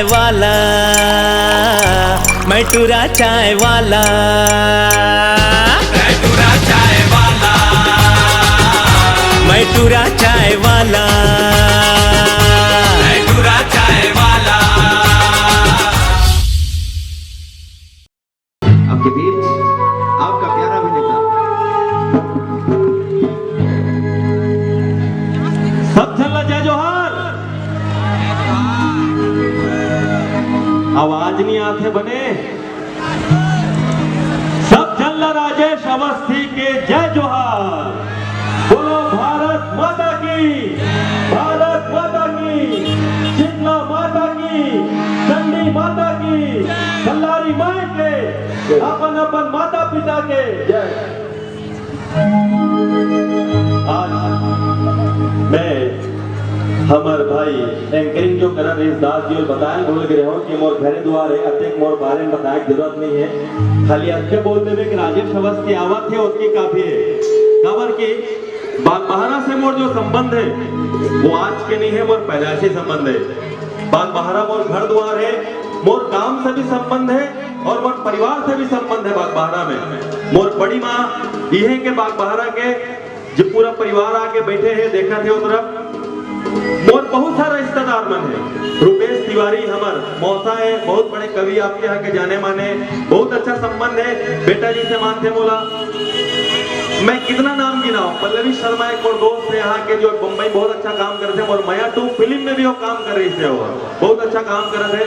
चाय वाला, मैं टूरा चाय वाला, मैं टूरा चाय वाला, मैं टूरा चाय वाला, मैं टूरा चाय वाला। आपके बीच आपका प्यारा अभिनेता सब चलना जय जोहार। आवाज नहीं आते बने। सब चलना राजेश अवस्थी के जय जोहार। बोलो भारत माता की, भारत माता की, शीतला माता की, चंडी माता की, कल्लारी माई के, अपन अपन माता पिता के जय। आज मैं हमार भाई एंकरिंग जो करन रही दास जी बताए बोल के रहो कि मोर घरे द्वारे अत्यक मोर बारे में बताए की जरूरत नहीं है, खाली अच्छे बोल देवे कि राजेश अवस्थी आवत है उसकी काफी है। खबर की बागबहारा से मोर जो संबंध है वो आज के नहीं है, मोर पहले से संबंध है। बागबहारा मोर घर द्वार है, मोर काम से भी संबंध है और मोर परिवार से भी संबंध है। बागबहारा में मोर बड़ी माँ ये के बागबहारा के जो पूरा परिवार आके बैठे हैं देखा थे उधर मोर बहुत सारा रिश्तेदार मन है। रुपेश तिवारी हमार मौसा है, बहुत बड़े कवि आपके यहाँ के जाने माने, बहुत अच्छा संबंध है, बेटा जी से मानते मोला। मैं कितना नाम गिनाऊं, पल्लवी शर्मा एक और दोस्त है यहाँ के जो मुंबई बहुत अच्छा काम कर रहे थे और माया 2 फिल्म में भी वो काम कर रही थे, वो बहुत अच्छा काम कर रहे थे।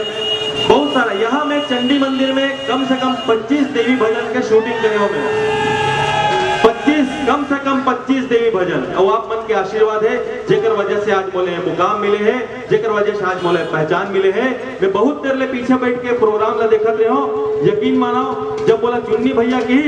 बहुत सारा यहाँ में चंडी मंदिर में कम से कम 25 देवी भजन के शूटिंग करे हो मैं, 25 कम से कम 25 देवी भजन और आप मन के आशीर्वाद है जेकर वजह से आज बोले मुकाम मिले हैं, जेकर वजह से आज बोले पहचान मिले हैं। मैं बहुत देर ले पीछे बैठ के प्रोग्राम ला देखत रहे हो, यकीन मानो जब बोला चुन्नी भैया की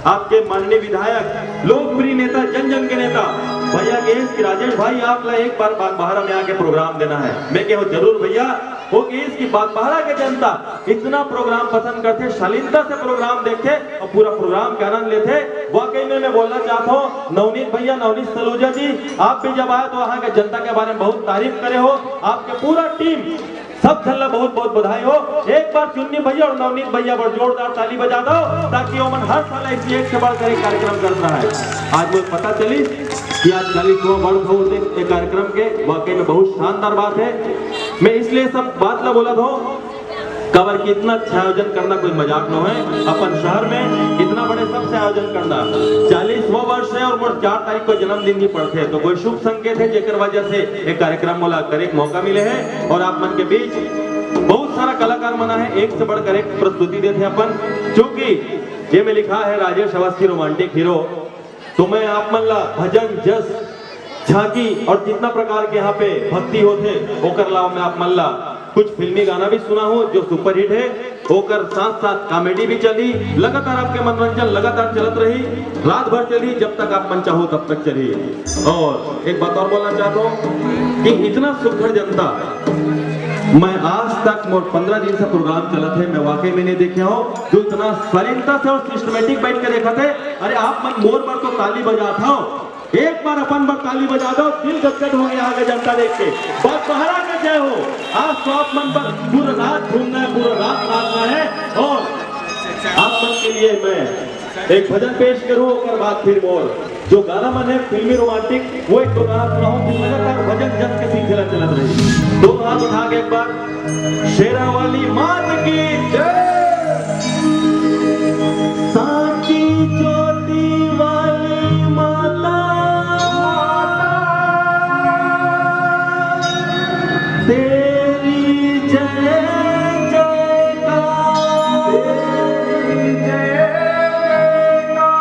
आपके माननीय विधायक लोकप्रिय नेता जन जन के नेता भैया केस कि राजेश भाई आप ला एक बार बागबहारा में आके प्रोग्राम देना है। मैं कहो जरूर भैया, वो केस की बागबहारा के जनता इतना प्रोग्राम पसंद करते, शालीनता से प्रोग्राम देखते और पूरा प्रोग्राम का आनंद लेते। वाकई में मैं बोलना चाहता हूँ नवनीत भैया, नवनीत सलूजा जी, आप भी जब आए तो वहाँ के जनता के बारे में बहुत तारीफ करे हो, आपके पूरा टीम सब झल्ला बहुत बहुत बधाई हो। एक बार चुन्नी भैया और नवनीत भैया पर जोरदार ताली बजा दो ताकि वो मन हर साल एक से बढ़कर एक कार्यक्रम करता है। आज मुझे पता चली कि आज 40वां वर्ष हो एक कार्यक्रम के, वाकई में बहुत शानदार बात है। मैं इसलिए सब बात ला बोला था कबर की इतना अच्छा आयोजन करना कोई मजाक न है। अपन शहर में इतना बड़े सबसे आयोजन करना 40वां वर्ष है और मोर 4 तारीख को जन्मदिन भी पड़ते हैं, तो कोई शुभ संकेत है जेकर वजह से एक कार्यक्रम मोला करे एक मौका मिले है। और आप मन के बीच बहुत सारा कलाकार मना है, एक से बढ़कर एक प्रस्तुति देते अपन, क्योंकि ये में लिखा है राजेश अवस्थी रोमांटिक हीरो, तो मैं आप मन ला भजन जस झांकी और जितना प्रकार के यहाँ पे भक्ति होते होकर लाओ मैं आप मन ला कुछ फिल्मी गाना भी सुना हूँ जो सुपरहिट है, होकर साथ साथ कॉमेडी भी चली, लगातार आपके मनोरंजन लगातार चलत रही, रात भर चली, जब तक आप मन चाहो तब तक चली। और एक बात और बोलना चाहता हूँ कि इतना सुघड़ जनता मैं आज तक मोर 15 दिन से प्रोग्राम चलत है, मैं वाकई में नहीं देखे हो जो इतना शालीनता से और सिस्टमेटिक बैठ के देखा थे। अरे आप मन मोर पर तो ताली बजाता हो, एक बार अपन पर ताली बजा दो, दिल गदगद हो गया आगे जनता देख के। बागबहारा का जय हो। आज तो आप मन पर पूरा रात घूमना है, पूरा रात नाचना है। और आप मन के लिए मैं एक भजन पेश करूं और बाद फिर मोर जो गाना मन है फिल्मी रोमांटिक वो एक दो गाना सुनाऊं जिस लगातार भजन जन के सिलसिला चलत रही। 2 हाथ उठा के एक बार शेरा वाली मात की जय, साची ज्योति वाली माता तेरी जय जयकार, तेरी जय जयकार।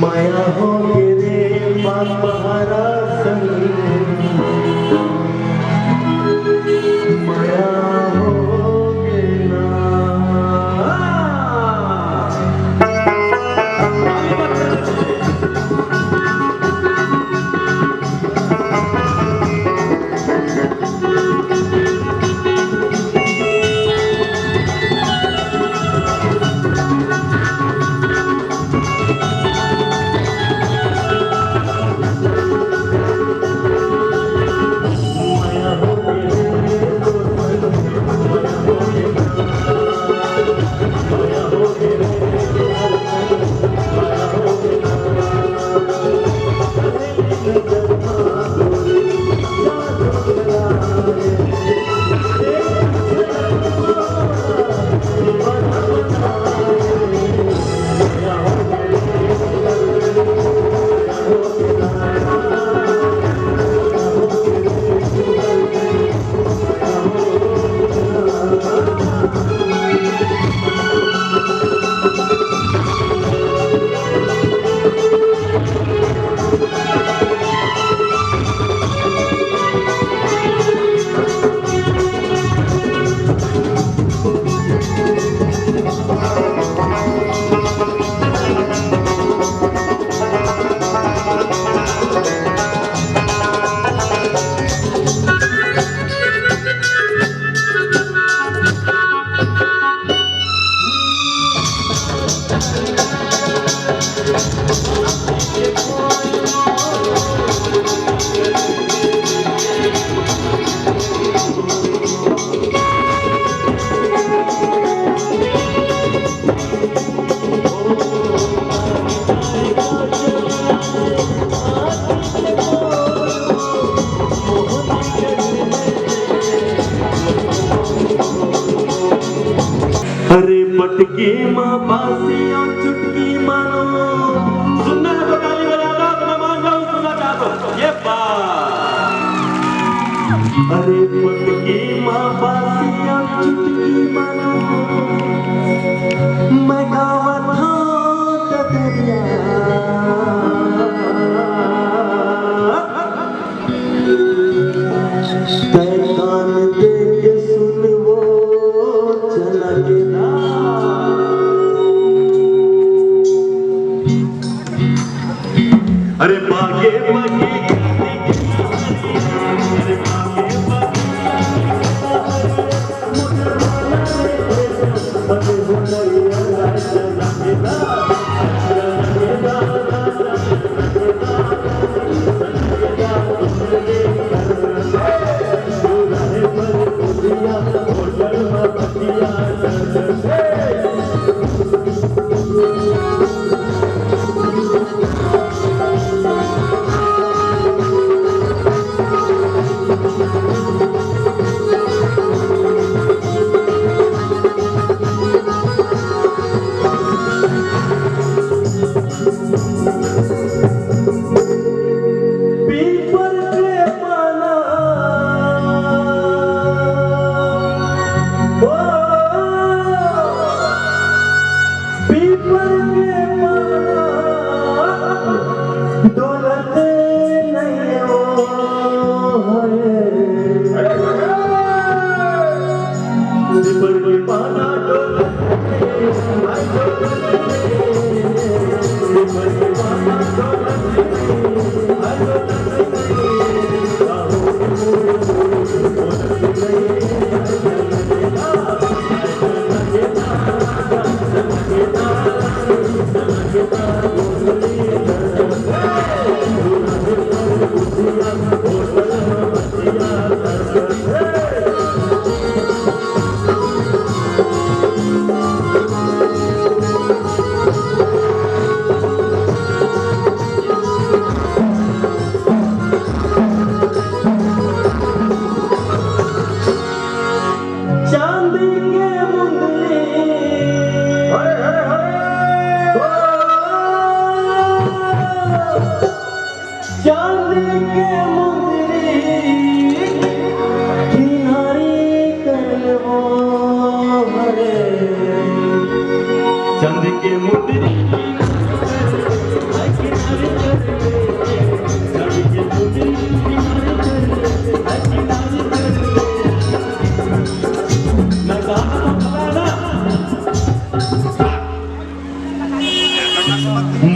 माया हो गिरे महारा माया हो गिरा अरे पटकी माँ बासी और चुटकी मानो सुनना है तो ताली बजा दो तो मैं मान जाऊं सुनना चाहता हूं ये बात। अरे पटकी माँ बासी और चुटकी मानो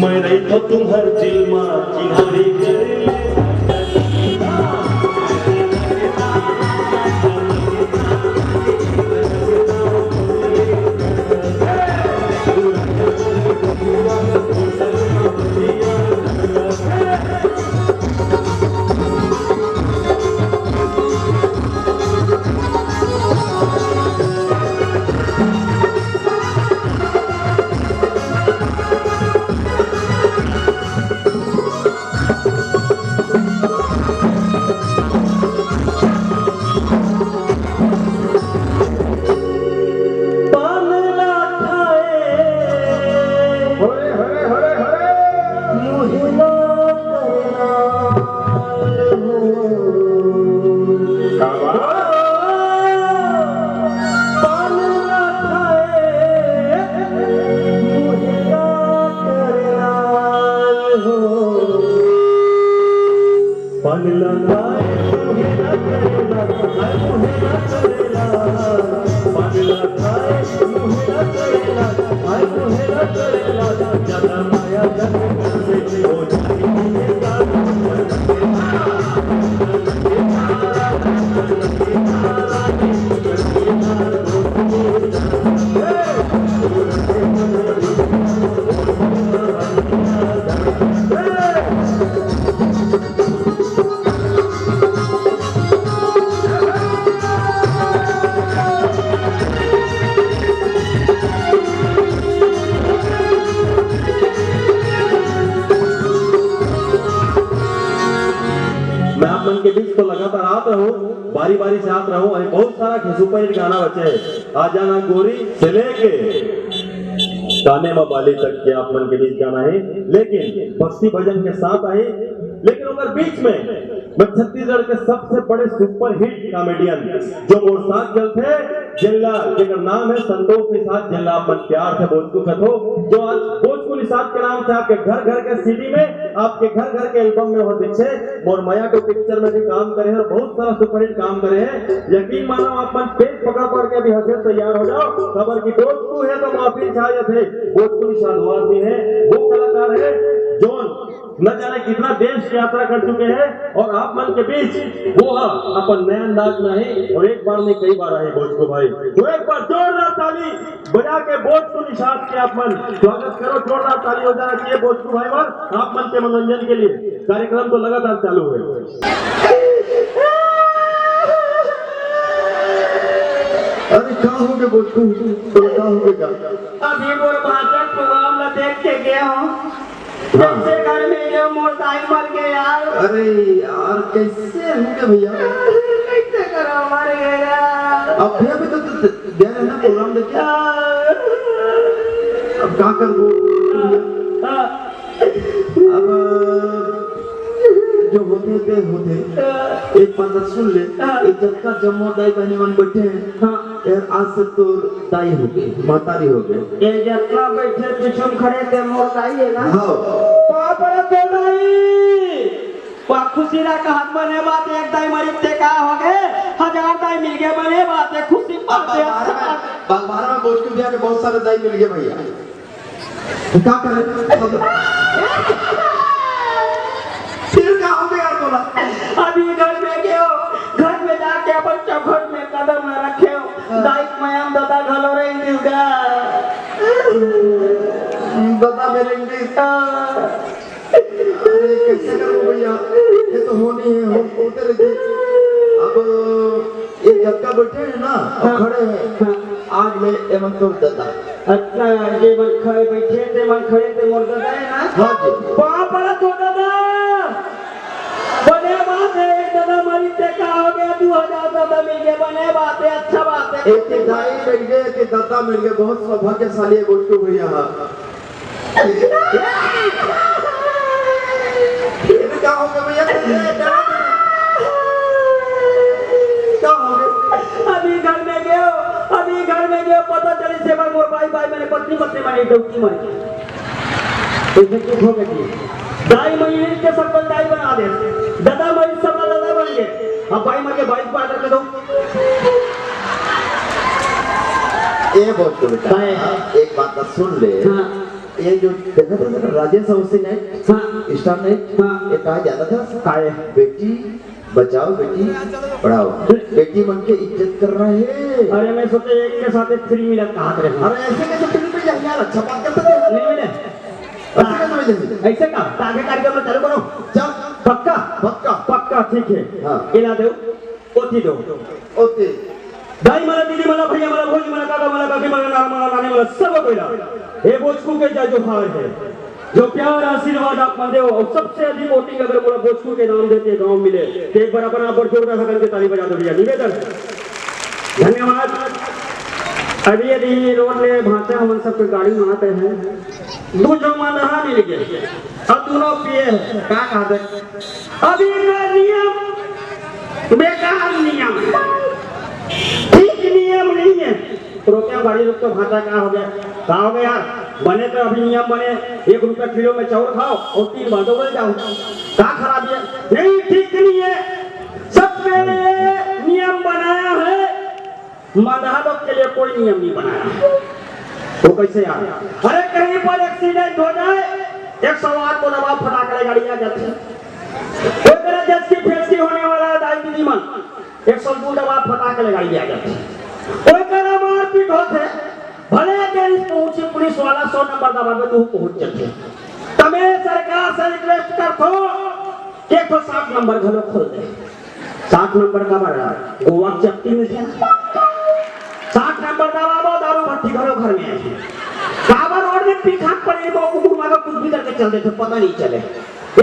मैं नहीं तो तुम हर जिल्मा किनारे कर ले के बीच तो लगातार आता हूँ, बारी बारी से आता रहूं। अभी बहुत सारा सुपर हिट गाना बचे है। आ जाना गोरी से लेके गाने में बाली तक के आप मन के बीच गाना है, लेकिन भक्ति भजन के साथ आए। लेकिन उधर बीच में मैं छत्तीसगढ़ के सबसे बड़े सुपर हिट कॉमेडियन जो मोर साथ चलते जिला जिनका नाम है संतोष निषाद जिला अपन प्यार से भोजपुर कथो, जो आज भोजपुर निषाद के नाम से आपके घर घर के सीडी में, आपके घर घर के एल्बम में हो दिखे। मोर माया को पिक्चर में भी काम करे हैं, बहुत सारा सुपर हिट काम करे हैं। यकीन मानो आप मन पेट पकड़ पड़ के भी हंसे तैयार हो जाओ। खबर की भोजपुर है तो माफी छाए थे। भोजपुर निषाद भी है, वो कलाकार है जो न जाने कितना देश की यात्रा कर चुके हैं, और आप मन के बीच वो अपन नया अंदाज में है और एक बार में कई बार आए भोजपुर भाई। तो एक बार जोरदार ताली बजा के भोजपुर निषाद के आप मन स्वागत करो। जोरदार ताली हो जाना चाहिए भोजपुर भाई पर आप मन के मनोरंजन के लिए। कार्यक्रम तो लगातार चालू है। अरे क्या हो होगे बोचू तो क्या होगा? अभी मोर भाषा प्रोग्राम ला देख के गया हूँ। जैसे घर में गया मोर दाई मर गए यार। अरे यार कैसे होंगे भैया? कैसे करो मर गए यार। अब भैया भी तो गया है ना प्रोग्राम देखे? अब क्या कर वो? अब जो होते एक बात सुन ले। एक जब का जम्मो दाई बहनी मन बैठे हैं यार, आज से तो दाई हो गई, मातारी हो गई। ये जितना बैठे पीछे खड़े थे मोर दाई है ना। हाँ पर तो दाई खुशी ना हाथ बने बात एक दाई मरी ते का हो गए 1000 दाई मिल गए बने बात है खुशी पाते बागबारा में बोझ के दिया के बहुत सारे दाई मिल गए भैया। क्या करें? फिर क्या हो गया यार बोला? अभी घर में गए घर में जाके अपन चौखट में कदम न रखे दाई मयम दादा घलो रही दिलगा दादा मेरे इंग्लिश कैसे करूं भैया? ये तो होनी है, होते रहते। अब ये जबका बैठे हैं ना खड़े हैं, आज मैं एमन तो दादा। अच्छा ये मन खड़े बैठे थे मन खड़े थे मोर दादा है ना। हाँ जी वहां पर तो दादा बने बात है एक दादा मरी ते का हो गया 2000 दादा मिल गए बने बात है अच्छा बात है। एक दाई मिल गए कि दादा मिल गए, बहुत सौभाग्यशाली है बोलते भैया। क्या हो गया भैया? क्या हो गया? अभी घर में गए पता चली से मोर भाई मैंने पत्नी मारी डूबती मर गई। तो कुछ हो गई दाई महीने के सब दाई बना दे दादा मरी सब दादा बन गए। अब भाई मर के भाई को आदर कर दो। ये बहुत तो बेटा एक बात तो सुन ले। हाँ। ये जो देखा था राजेश अवस्थी ने स्टार ने ये कहा जाता था काय बेटी बचाओ बेटी पढ़ाओ, बेटी बन के इज्जत कर रहे हैं। अरे मैं सोचे एक के साथ एक फ्री मिला कहा करे। अरे ऐसे कैसे फ्री मिल जाए यार? अच्छा बात करते थे नहीं मिले ऐसे कैसे मिल जाए? ऐसे का आगे कार्यक्रम में चालू करो चल पक्का पक्का पक्का ठीक है। हाँ। इला दो ओती दो ओके दाई मला दीदी मला भैया मला भौजी मला काका मला काकी मला नाना मला नानी मला सब कोइला हे भोजकू के जो हार है जो प्यार आशीर्वाद आप मंदे हो और सबसे अधिक वोटिंग अगर बोला भोजकू के नाम देते गांव मिले तो एक बार अपना पर जोरदार से करके ताली बजा दो भैया निवेदन धन्यवाद। अभी यदि रोड में भाषा हम सबको गाड़ी बनाते हैं दो जो मानहा मिल गए अब दोनों पिए क्या कहते अभी का नियम बेकार नियम ठीक नियम नहीं है। रुपया गाड़ी रुक तो भाषा क्या हो गया यार बने तो अभी नियम बने 1 रुपया किलो में चावल खाओ और 3 बातों में जाओ क्या खराब है? नहीं ठीक नहीं है। सबके लिए नियम बनाया है मदहा लोग के लिए कोई नियम नहीं बनाया। तो कैसे यार? अरे कहीं पर एक्सीडेंट हो जाए 108 को दबाव फटा कर गाड़ी आ जाती है। कोई तरह जैसी फेंसी होने वाला है दाई दीदी मन 102 दबाव फटा कर गाड़ी आ जाती है। कोई तरह मारपीट होते भले पहुंची पुलिस वाला 100 नंबर दबा में तू पहुंच जाते। तमें सरकार से रिक्वेस्ट करतो कि 60 नंबर घलो खोल दे। 60 नंबर का बड़ा गोवा चक्की में थे 60 नंबर दबावो दारू भट्टी घरो घर में है। काबा रोड में पीछा पड़े वो कुकुर मागा कुछ भी करके चल देते पता नहीं चले।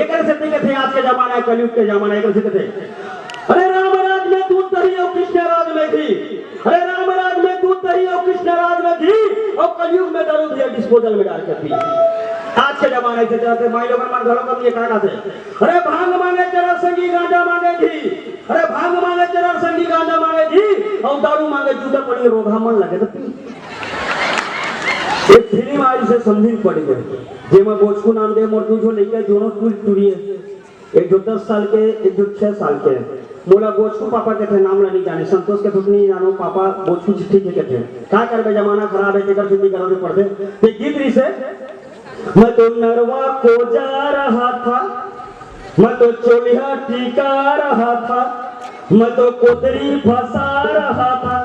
एक ऐसे थे आज के जमाना है कलयुग के जमाना एक ऐसे थे। अरे राम राज में दूध दही और कृष्ण राज में घी। अरे राम राज में दूध दही और कृष्ण राज में घी और कलयुग में दारू दिया डिस्पोजल में डाल के पी। आज के जमाने से चलते माई लोग मन घरों का ये कहना थे अरे भांग मांगे चरर संगी गांजा मांगे घी। अरे भांग मांगे चरर संगी गांजा मांगे घी और दारू मांगे जूता पड़ी रोधा मन लगे तो पी। एक फिल्म आई से समझी पड़ गई जेमा भोजकू नाम दे मोर जो लेके दोनों टूल टूरी है। एक जो 10 साल के एक जो 6 साल के बोला भोजकू पापा के थे नाम नहीं जाने संतोष के नहीं जानो पापा भोजकू चिट्ठी के थे क्या कर जमाना खराब है तेकर सिद्धि कराने पड़ते ते गीत रही से मैं तो नरवा को जा रहा था मैं तो चोलिया टीका रहा था मैं तो कोतरी फंसा रहा था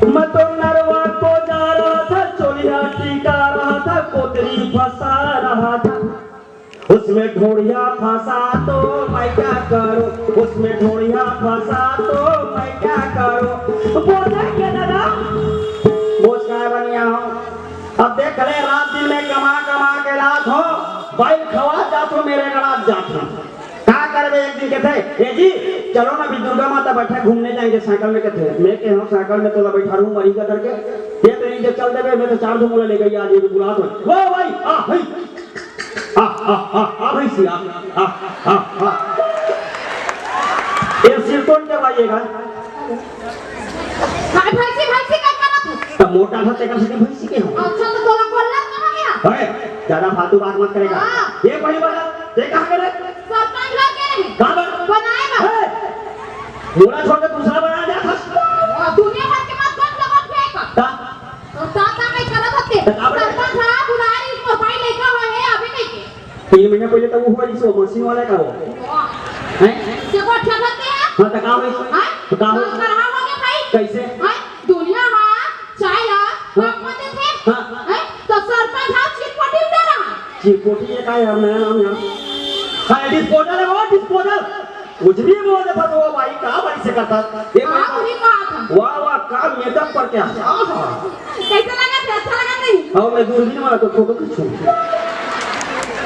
मैं तो नरवा को जा रहा था चोलिया टीका रहा था कोतरी फंसा रहा था उसमें ढोड़िया फंसा तो मैं क्या करूं उसमें ढोड़िया फंसा तो मैं क्या करो बोझ के दादा बोझ का बनिया हो अब देख ले रात दिन में कमा कमा के रात हो बैल खवा जात हो मेरे गड़ात जात हो क्या करबे एक दिन कहते ए जी चलो ना भी दुर्गा माता बैठे घूमने जाएंगे साइकिल में कहते मैं कह हूं साइकिल में तो बैठा रहूं मरी का करके ये तो नहीं चल देबे मैं तो 4 धूम ले गई आज ये बुला दो वो भाई आ भाई आ भाई सी आ ये सिर कौन करवाइएगा भाई का करत है तब मोटा था तेकर से भैंसी के हो अच्छा तो तोला बोलला कहां गया अरे ज्यादा फालतू बात मत करेगा ये पहली बात ये कहां गए सरपंच घर के रहे कहां बनाए बा मोड़ा छोड़ के दूसरा बना जा था दुनिया भर के मत कौन लगत फेंक ता तो ताता में करत हते सरपंच हां बुलारी इसको भाई लेकर हुआ है अभी नहीं के 3 महीने पहले तो वो हुआ इसको मशीन वाला का वो हैं से को ठगते हैं हां तो कहां है तो कहां हो करहा हो गया भाई कैसे हां दुनिया हां चायला रखते थे हैं तो सरपंच हां चिटपटी दे रहा चिरपोटी ये का यार नया नाम यार हां डिस्पोजल है वो डिस्पोजल कुछ भी बोल देता तो वो भाई का बड़ी से करता ये हां पूरी बात है वाह वाह का मेकअप पर क्या कैसा लगा अच्छा लगा नहीं हां मैं दूरबीन वाला तो फोटो खींचूं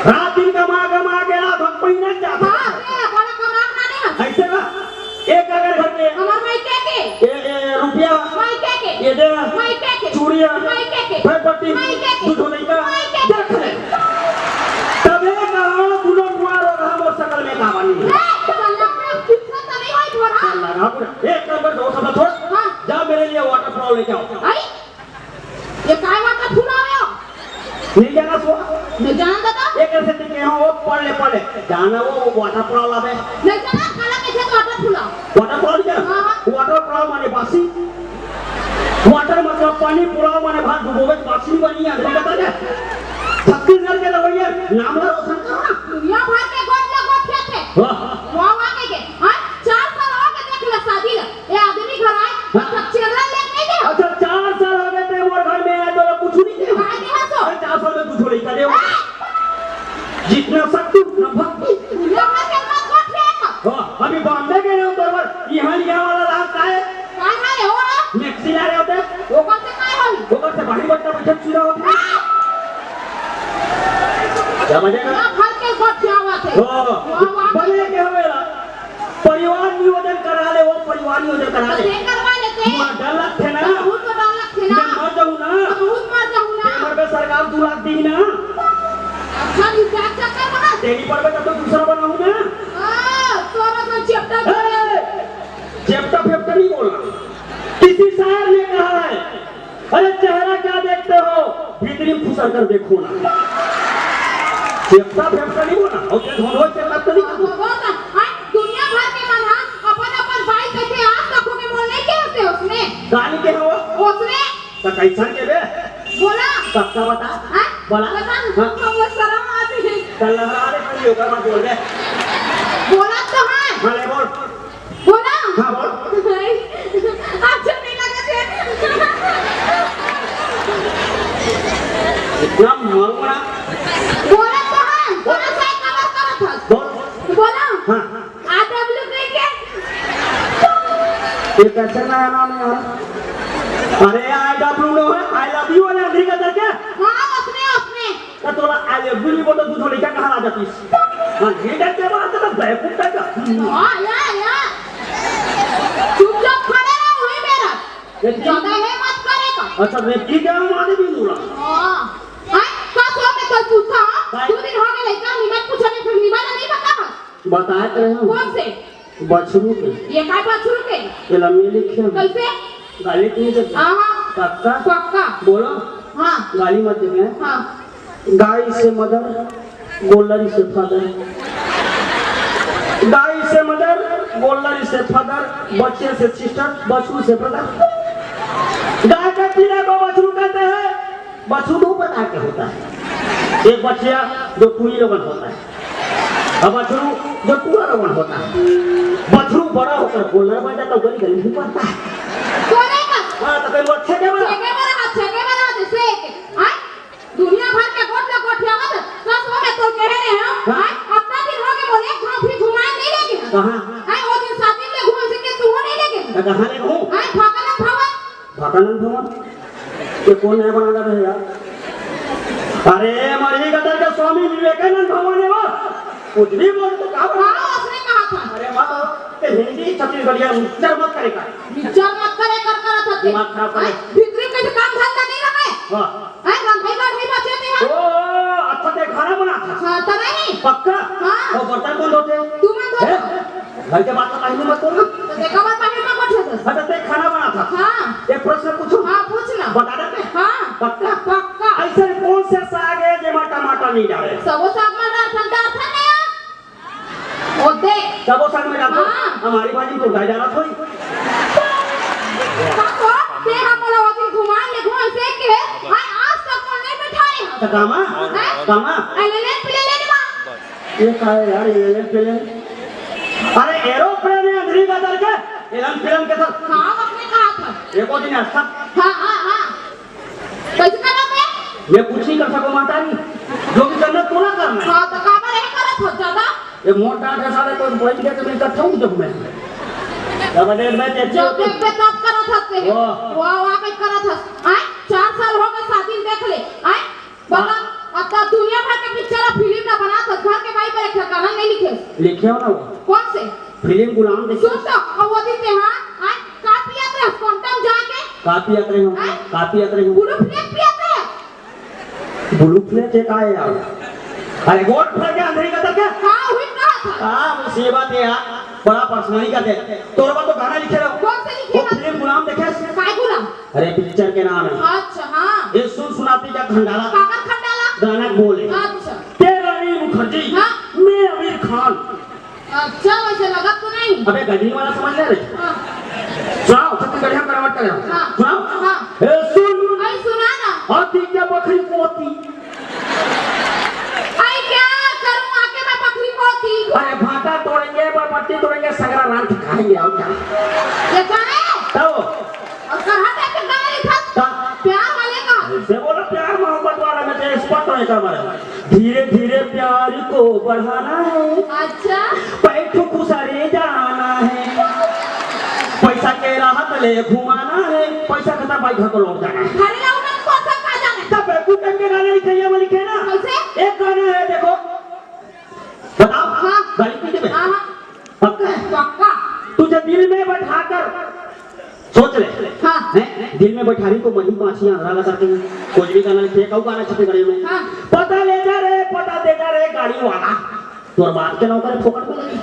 रात दिन कमा के रात हम पहिने जाता हां ये बड़ा कमाल ना नहीं ऐसे ना एक अगर घर के हमार माई के ये रुपया माई के ये दे माई के चूड़िया माई के भाई पट्टी माई के दूध नहीं का माई के देख ले तबे कहां दुनो मुआर और हम और सकल में का बनी लगा पूरा एक नंबर 2 सब छोड़ हां जा मेरे लिए वाटर फ्लो लेके आओ आई ये काय वाटर फूल आयो नहीं जाना सो नहीं जान दादा एक ऐसे टिके हो वो पढ़ ले जाना वो वाटर फ्लो लावे नहीं जाना काला कैसे वाटर फूल वाटर फ्लो क्या हां वाटर फ्लो माने बासी वाटर मतलब पानी पुलाव माने भात डुबोवे बासी बनी है अंदर का क्या छत्तीसगढ़ के लवैया नाम ला रोशन करो ना दुनिया भर के गोट लगोट थे वाह वाह के हां 4 साल हो गए देख ले शादी ले ये आदमी घर आए तो चेहरा ले नहीं दे अच्छा 4 साल हो गए थे और घर में आए तो कुछ नहीं दे काय नहीं हंसो 4 साल में कुछ नहीं करे जितना शक्ति उतना भक्ति दुनिया भर के मत गोट थे हां अभी बॉम्बे गए हो बराबर यहाँ लिया वाला रात का है काय हाले हो मैक्सी ला रहे होते वो कौन से काय होई वो से भारी बट्टा बैठे चुरा होते क्या बजेगा दुनिया भर के गोट आवा थे वाह वाह बने के हमेला परिवार नियोजन करा ले वो परिवार नियोजन करा ले ये करवा लेते मां डलत थे ना बहुत तो डालक थे ना मैं मर जाऊं ना बहुत मर जाऊं ना पेपर पे सरकार 2 लाख देगी ना अच्छा नी क्या कर बना तेरी पर पे तो दूसरा बनाऊं ना तोरा तो चैप्टर चैप्टर फेप्टर नहीं बोलना किसी शायर ने कहा है अरे चेहरा क्या देखते हो भीतरी फुसर कर देखो ना चैप्टर फेप्टर नहीं बोलना और क्या ढोल चैप्टर तो नहीं दुनिया भर के मना अपन भाई कैसे आज तक के बोलने के होते उसमें गाली के हो उसने तो कैसा के बे बोला सबका बता हां बोला बता वो शर्म आती है कल लगा रे कोई होकर मत बोल दे बोला तो है हां ले बोल बोला हां बोल अच्छा नहीं लगा थे इतना मंगना बोला तो है बोला से कवर करत था बोल बोला हां आडब्ल्यू के ये कैसे नया नाम है अरे आई डब्ल्यू नो है आई लव यू वाले अंदर का करके हां उसने तो तोरा आई लव यू बोल तो तू थोड़ी क्या कहा जाती हां ये करके बात है बेवकूफ का हां या चुपचाप खड़े रहो वही मेरा ज्यादा है मत करेगा अच्छा रे की क्या माने भी बोला हां हां का सो में तो पूछा 2 दिन हो गए लड़का निमत पूछने फिर निमत नहीं पता बताए तो हैं कौन से बछरू के ये काय बछरू के ये लम्बी लिखे कैसे गाली नहीं देते हां पक्का पक्का बोलो हां गाली मत देना हां गाय से मदर गोलरी से फादर गाय से मदर गोलरी से फादर बच्चे से सिस्टर बछरू से ब्रदर गाय के पीले को बछरू कहते हैं बछरू दो प्रकार के होता है एक बच्चा जो पूरी लोगन होता है और बछरू जो पूरा लोगन होता है बछरू बड़ा होकर गोलर बन जाता है गली गली नहीं पड़ता है कोने का हां तो कोई अच्छे के बड़ा छके बना जैसे हां दुनिया भर के गोट आवत बस वो मैं तो कह रहे हैं हां अपना दिन हो गए बोले घूम फिर घुमा नहीं लेके कहां हां वो दिन शादी में घूम से के तू नहीं लेके कहां ले घूम कौन है बना रहे यार? अरे मरही गदर के स्वामी विवेकानंद भगवान है वो। कुछ भी बोल तो कहा हाँ उसने कहा था। अरे माँ ते हिंदी छत्तीसगढ़िया मिक्सचर मत करेगा। विचार मत करे कर थे। दिमाग खराब करे। भीतरी कैसे काम धंधा नहीं रहा है? हाँ। हैं रंधाई गढ़ी बचे थे हैं? ओ अच्छा ते खाना बना था। हाँ तो नहीं। पक्का? हाँ। और बर्तन कौन धोते? तू मैं धो। घर के बात का मत करो। तो देखा बात पहले में बैठे थे। अच्छा ते खाना बना था। हाँ। एक प्रश्न पूछूं? हाँ पूछना। बता देते? हाँ। पक्का? पक्का। ऐसे कौन से साग है जेमा टमाटर नहीं डाले? सबो साग में डाल था नहीं यार। ओ देख। सबो साग में डाल दो। हाँ। हमारी भाजी तो डाल डाला थोड़ी। काको ते हम लोग वो दिन घुमा ले घुमा से के हाय आज तक कौन नहीं बैठा है? तो कामा? हैं? कामा? ले मां। ये क्या है यार ये प्लेन? अरे एरोप्लेन है अंधेरी का दर के एलन फिल्म के साथ। हाँ उसने कहा था। एको दिन अच्छा। हाँ। कैसे करना है? ये कुछ नहीं कर सको मातारी। जो भी करना तो ना करना। हाँ तो काबर है करत हो ज्यादा। ये मोटा है साले तो पॉइंट के मिलकर ठोक जब मैं। जब मैं ते जो देख पे तब करत हते। वाह। वाह पे करत हस। आय 4 साल हो गए शादी देख ले। आय बता अब तो दुनिया भर के पिक्चर फिल्म ना बना तो घर के भाई पर एक गाना नहीं लिखे। लिखे हो ना वो? कौन से? फिल्म गुलाम देखे। सुन तो और वो दिन ते हां आय काफी यात्रा क्वांटम जाके काफी यात्रा हूँ। हैं? काफी यात्रा हूँ। ब्लू फ्लैग पे आते हैं। ब्लू फ्लैग के का है यार? अरे गोल्ड फ्लैग के अंधेरी का दर के? हाँ हुई कहा था। हाँ मुसीबत है यार। बड़ा पर्सनली का दे। तोर बात तो गाना लिखे रहो। कौन से लिखे? वो फिल्म गुलाम देखे? काय गुलाम? अरे पिक्चर के नाम है। अच्छा हाँ। ये सुन सुनाती का खंडाला काकर खंडाला। गाना बोले अच्छा। तेरानी मुखर्जी हाँ। मैं आमिर खान। अच्छा वैसे लगा तो नहीं। अबे गजनी वाला समझ ले रे। हाँ। सुनाओ छत्तीसगढ़ी हम करवट कर रहे हाँ। सुनाओ। हाँ। ए सुन आई सुना ना। हाथी क्या बकरी पोती। आई क्या करूं आके मैं बकरी पोती। अरे भाटा तोड़ेंगे बरबट्टी तोड़ेंगे सगरा रान के खाएंगे और क्या? ये कौन है? तो और करहट पे गाना लिखा ता प्यार वाले का। से बोला प्यार मोहब्बत वाला में तो स्पष्ट है कर धीरे धीरे प्यार को बढ़ाना है। अच्छा। पैठ खुसरे जाना है। पैसा के राहत ले घुमाना है। पैसा खत्म भाई घर को लौट जाना है। घरे जाऊं ना तो सब का जाने। तब बेकूफ टाइम के गाने लिखे ये वाली लिखे ना। कैसे? एक गाना है देखो बताओ। हाँ। गाली पीटे में हाँ। पक्का है? पक्का। तुझे दिल में बैठाकर सोच ले। हाँ। हैं? दिल में बैठा रही को मनी माछियां लगा करते हैं। कुछ भी गाना लिखे कऊ गाना छत्तीसगढ़ी में। हाँ। पता ले जा रे पता दे जा रे गाड़ी वाला तोर बात के नौकर फोकट में लगी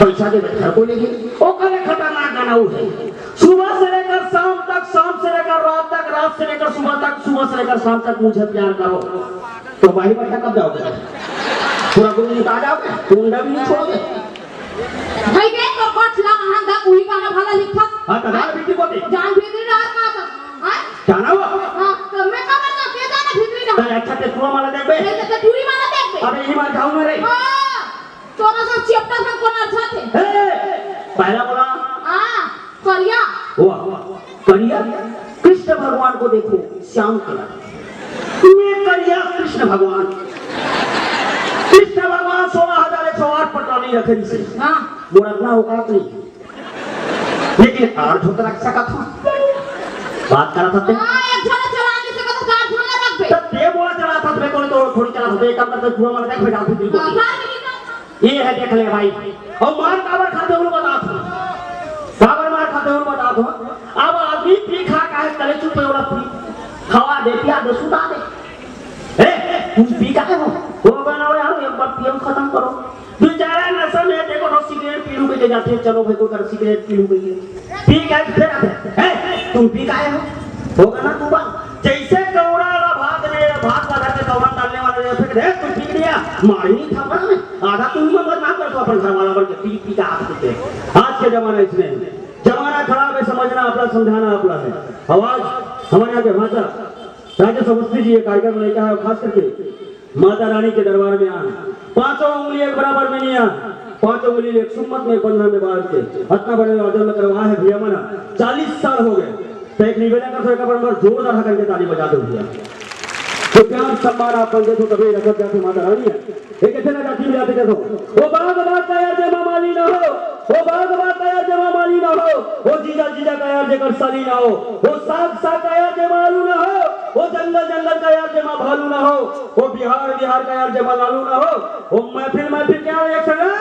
पैसा दे घर को लेगी। ओ करे खतरनाक गाना वो है। सुबह से लेकर शाम तक शाम से लेकर रात तक रात से लेकर सुबह तक सुबह से लेकर शाम तक मुझे प्यार करो। तो भाई बट्टा कब जाओगे? पूरा गुरु निकाल जाओगे? कुंडा भी नहीं छोड़ोगे? भाई के तो कोट लगा हां दा कोई गाना भला लिखा। हाँ तदार बीती कोती जान भीतरी डाल का था। हां जाना हुआ। हां तो मैं का बता के जाना भीतरी डाल। तो अच्छा ते सुआ माला देख बे। ये तो टूरी माला देख बे। अबे ये मार खाऊं ना रे। हां तोरा सब चैप्टर हम कोना अच्छा थे। पहला बोला हां करिया। वाह करिया कृष्ण भगवान को देखो श्याम कलर में करिया कृष्ण भगवान 16,108 पटरानी रखे से। हां मोर अपना औकात नहीं लेकिन आठ होता रख सका था। बात करा था हां एक झला चलाने से तो कार झला रख बे। तब ते बोला चला था बे तो थोड़ी चला था एक काम करते छुआ मार देख बेटा भी दिल को ये है देख ले भाई। और मार काबर खाते हुए बता दो काबर मार खाते हुए बता दो। अब आदमी पी खा का है तले चुप वाला पी खवा दे पिया दे सुता दे। तुम पी का है वो बनाओ यार एक बार पीएम खत्म करो। बेचारा नशा में देखो तो सिगरेट पी लूं के जाते हैं। चलो भाई को कर सिगरेट पी लूं के पी का फिर है तुम पी का है होगा ना तू बात जैसे कौड़ा वाला भात में भात वाला के कौड़ा डालने वाला फिर देख तू पी लिया मारी नहीं था में आधा तुम मत ना कर तो अपन घर वाला बन के पी का आप देते। आज के जमाना इसमें जमाना खराब है समझना अपना समझाना अपना है। आवाज हमारे यहाँ के भाषा राजा समस्ती जी ये कार्यक्रम लेकर है खास करके माता रानी के दरबार में आना पांचों उंगली एक बराबर में नहीं आना पांचों उंगली एक सुम्मत में 15 में बांध के इतना बड़े ऑर्डर में करवा है भैया मना 40 साल हो गए तो एक निवेदन कर सके पर जोरदार करके ताली बजा दो भैया। तो जो प्यार सम्मान आप बंदे तो कभी रखत जाते माता रानी है एक ऐसे ना जाती जाते कैसे वो बाग बात का यार जमा माली ना हो वो बाग बात का यार जमा माली ना हो वो जीजा जीजा का यार जेकर साली ना हो वो साग साग का यार जमा आलू ना हो वो जंगल जंगल का यार जमा भालू ना हो वो बिहार बिहार का यार जमा लालू ना हो वो महफिल क्या रिएक्शन है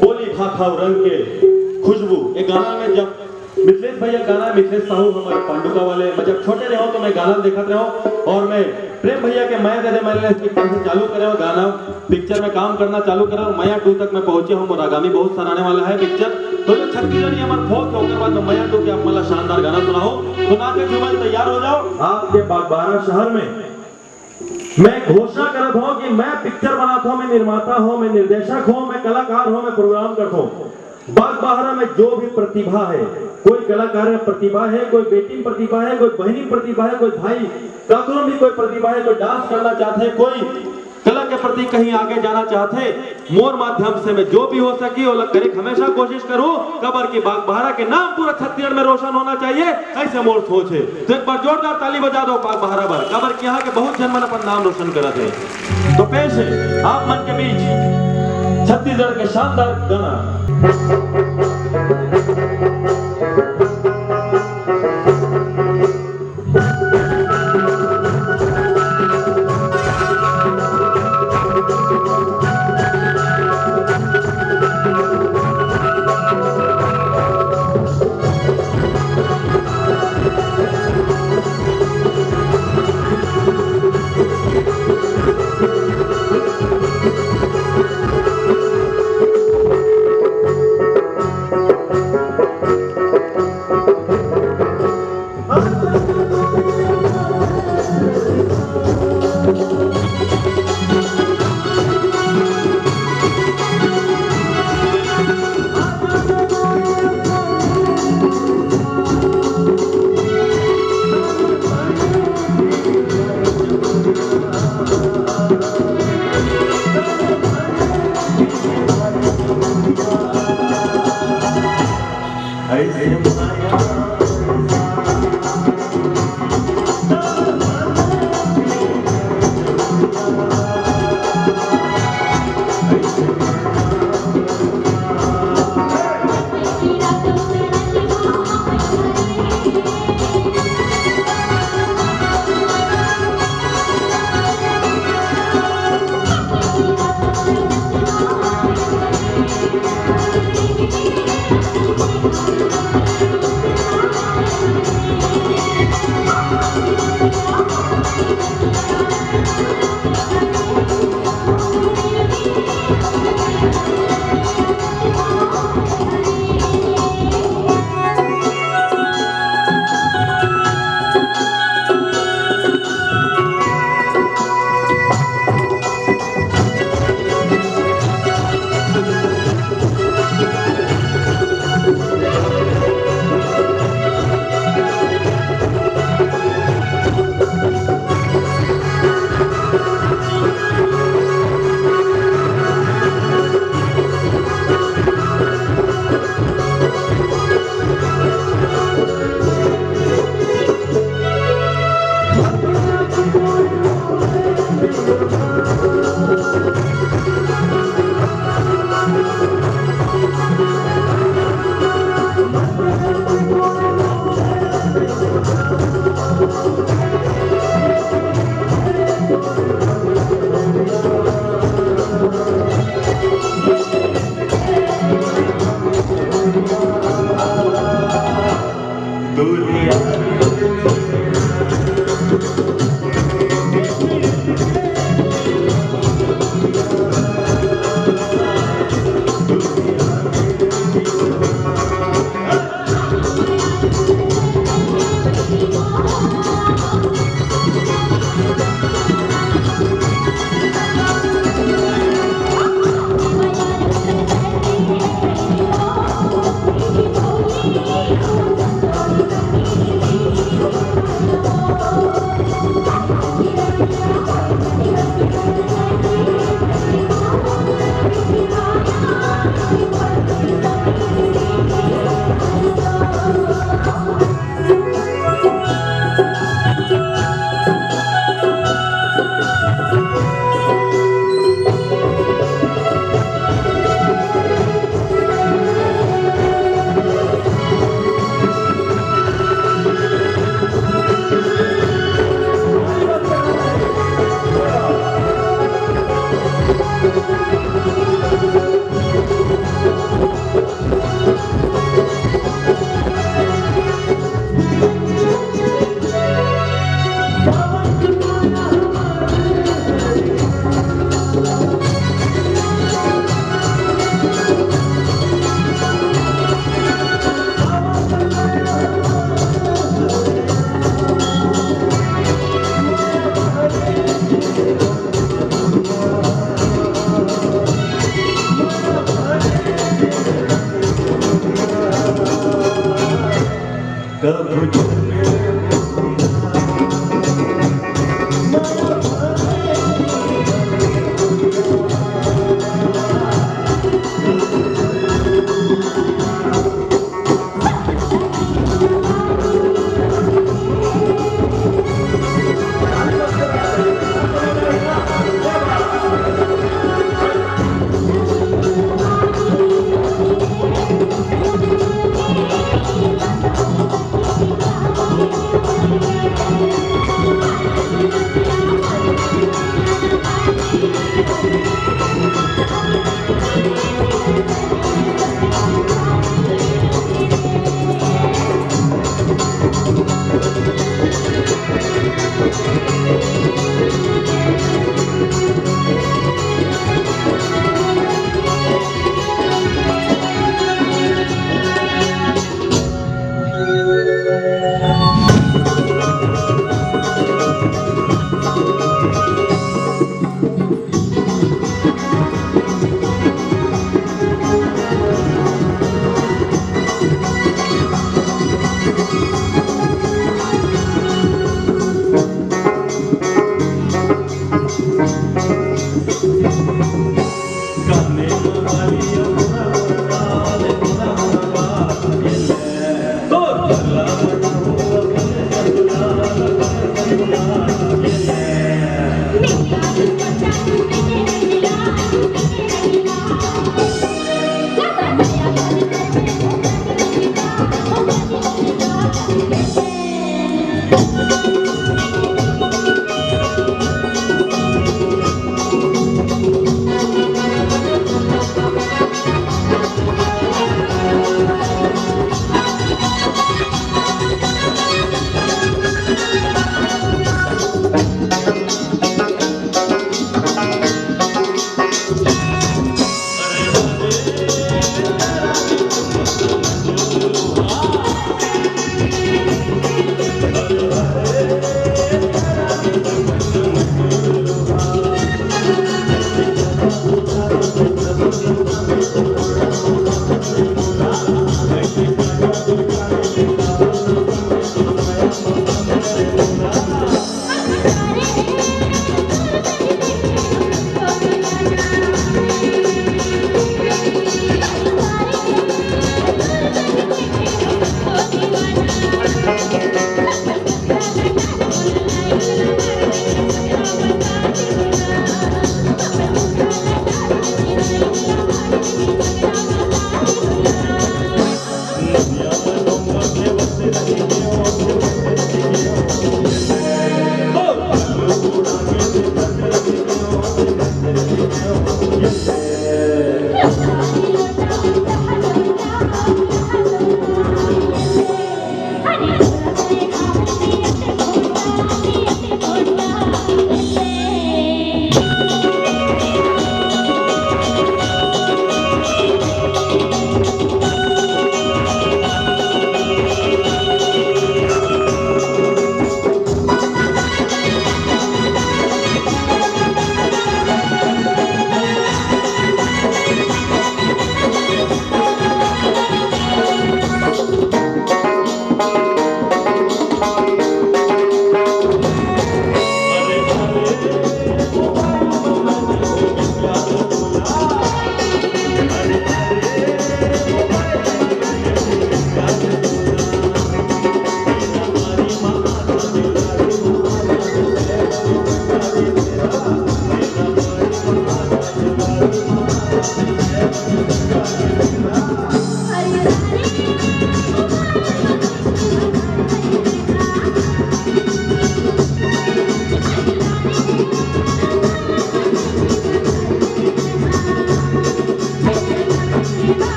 बोली भाखा रंग के खुशबू एक गाना में जब मिथिलेश भैया गाना मिथिलेश साहू हमारे पांडुका वाले मैं जब छोटे रहो तो मैं गाना देखते रहो और मैं प्रेम भैया के मैं दे मैंने चालू करे गाना पिक्चर में काम करना चालू करे और मया 2 तक मैं पहुंचे हूं और आगामी बहुत सारा आने वाला है पिक्चर तो जो छत्तीसगढ़ी हमारे फोक है उसके बाद मया 2 के आप मला शानदार गाना सुनाओ सुना के जुमन तैयार हो जाओ आपके बागबारा शहर में मैं घोषणा करता हूं कि मैं पिक्चर बनाता हूं मैं निर्माता हूं मैं निर्देशक हूं मैं कलाकार हूं मैं प्रोग्राम करता हूं बागबाहरा में जो भी प्रतिभा है कोई कलाकार में प्रतिभा है कोई बेटी में प्रतिभा है कोई बहनी प्रतिभा है कोई भाई काकरों में कोई प्रतिभा है कोई डांस करना चाहते हैं कोई कला के प्रति कहीं आगे जाना चाहते मोर माध्यम से मैं जो भी हो सके वो करे हमेशा कोशिश करूं कबर की बागबाहरा के नाम पूरा छत्तीसगढ़ में रोशन होना चाहिए ऐसे मोर सोच है तो एक बार जोरदार ताली बजा दो बागबाहरा पर कबर के यहाँ के बहुत जन मन अपन नाम रोशन करते हैं तो पेश है आप मन के बीच छत्तीसगढ़ के शानदार गाना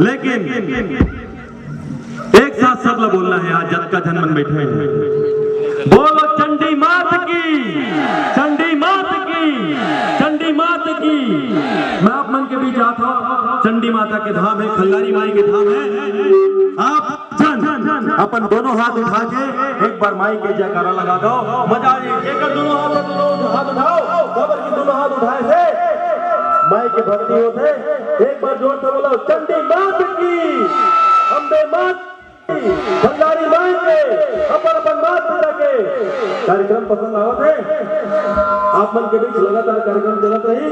लेकिन एक साथ सब लोग बोलना है, आज जग का जनमन बैठे हैं, बोलो चंडी मात की, चंडी मात की, चंडी मात की। मैं आप मन के बीच आता हूँ, चंडी माता के धाम है, खल्लारी माई के धाम है। आप जन अपन दोनों हाथ उठा के एक बार माई के जयकारा लगा दो, मजा आ जाएगी। एक दोनों हाथ उठाओ, खबर की दोनों हाथ उठाए थे माई के भक्ति होते। एक बार जोर से बोलो चंडी मात की, अम्बे मात की, खल्लारी माई के, अपन मात पिता के। कार्यक्रम पसंद आवत है, आप मन के बीच लगातार कार्यक्रम चलत रही।